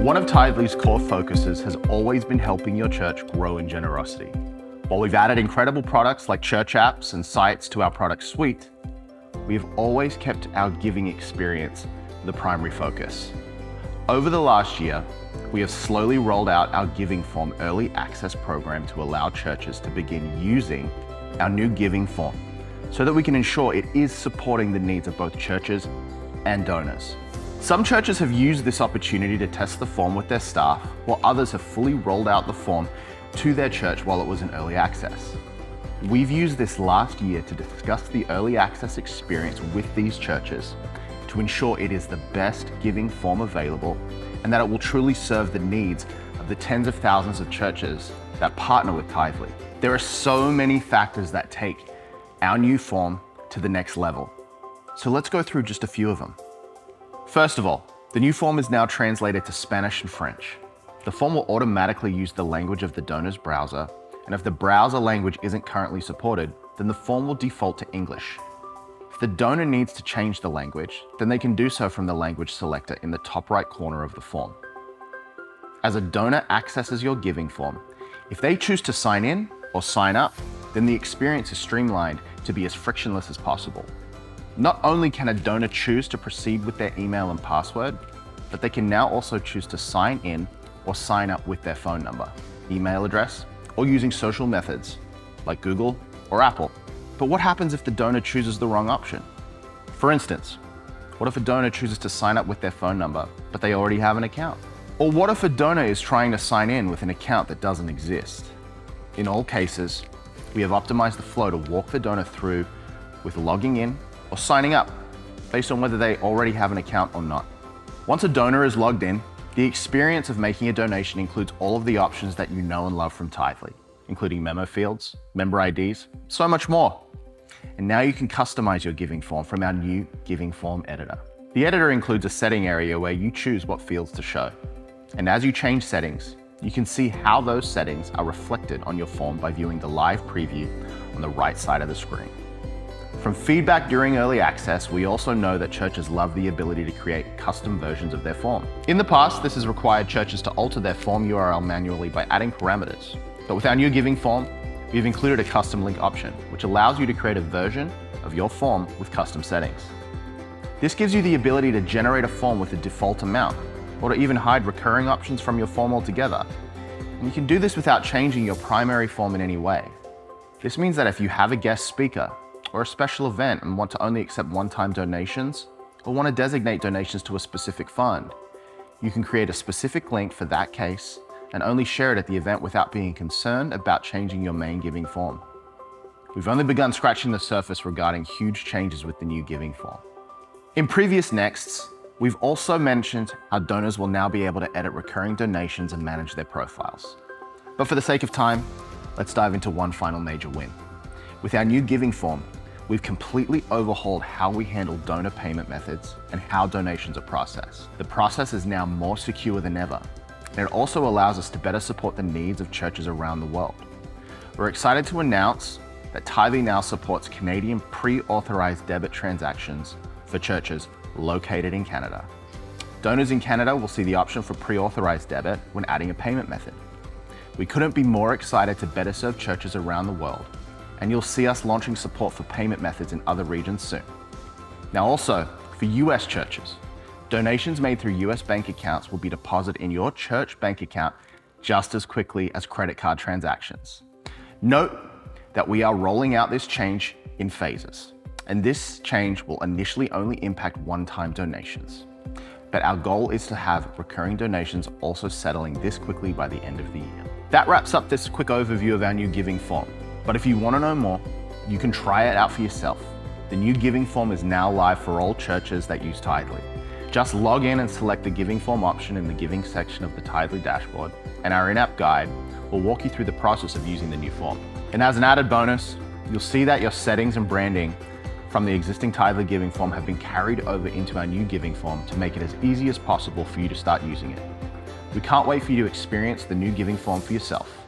One of Tithely's core focuses has always been helping your church grow in generosity. While we've added incredible products like church apps and sites to our product suite, we have always kept our giving experience the primary focus. Over the last year, we have slowly rolled out our giving form early access program to allow churches to begin using our new giving form so that we can ensure it is supporting the needs of both churches and donors. Some churches have used this opportunity to test the form with their staff, while others have fully rolled out the form to their church while it was in early access. We've used this last year to discuss the early access experience with these churches to ensure it is the best giving form available and that it will truly serve the needs of the tens of thousands of churches that partner with Tithely. There are so many factors that take our new form to the next level. So let's go through just a few of them. First of all, the new form is now translated to Spanish and French. The form will automatically use the language of the donor's browser, and if the browser language isn't currently supported, then the form will default to English. If the donor needs to change the language, then they can do so from the language selector in the top right corner of the form. As a donor accesses your giving form, if they choose to sign in or sign up, then the experience is streamlined to be as frictionless as possible. Not only can a donor choose to proceed with their email and password, but they can now also choose to sign in or sign up with their phone number, email address, or using social methods like Google or Apple. But what happens if the donor chooses the wrong option? For instance, what if a donor chooses to sign up with their phone number, but they already have an account? Or what if a donor is trying to sign in with an account that doesn't exist? In all cases, we have optimized the flow to walk the donor through with logging in or signing up based on whether they already have an account or not. Once a donor is logged in, the experience of making a donation includes all of the options that you know and love from Tithely, including memo fields, member IDs, so much more. And now you can customize your giving form from our new giving form editor. The editor includes a setting area where you choose what fields to show. And as you change settings, you can see how those settings are reflected on your form by viewing the live preview on the right side of the screen. From feedback during early access, we also know that churches love the ability to create custom versions of their form. In the past, this has required churches to alter their form URL manually by adding parameters. But with our new giving form, we've included a custom link option, which allows you to create a version of your form with custom settings. This gives you the ability to generate a form with a default amount, or to even hide recurring options from your form altogether. And you can do this without changing your primary form in any way. This means that if you have a guest speaker, or a special event and want to only accept one-time donations, or want to designate donations to a specific fund, you can create a specific link for that case and only share it at the event without being concerned about changing your main giving form. We've only begun scratching the surface regarding huge changes with the new giving form. In previous Nexts, we've also mentioned how donors will now be able to edit recurring donations and manage their profiles. But for the sake of time, let's dive into one final major win. With our new giving form, we've completely overhauled how we handle donor payment methods and how donations are processed. The process is now more secure than ever, and it also allows us to better support the needs of churches around the world. We're excited to announce that Tithely now supports Canadian pre-authorized debit transactions for churches located in Canada. Donors in Canada will see the option for pre-authorized debit when adding a payment method. We couldn't be more excited to better serve churches around the world, and you'll see us launching support for payment methods in other regions soon. Now also, for US churches, donations made through US bank accounts will be deposited in your church bank account just as quickly as credit card transactions. Note that we are rolling out this change in phases, and this change will initially only impact one-time donations. But our goal is to have recurring donations also settling this quickly by the end of the year. That wraps up this quick overview of our new giving form. But if you want to know more, you can try it out for yourself. The new giving form is now live for all churches that use Tithely. Just log in and select the giving form option in the giving section of the Tithely dashboard, and our in-app guide will walk you through the process of using the new form. And as an added bonus, you'll see that your settings and branding from the existing Tithely giving form have been carried over into our new giving form to make it as easy as possible for you to start using it. We can't wait for you to experience the new giving form for yourself.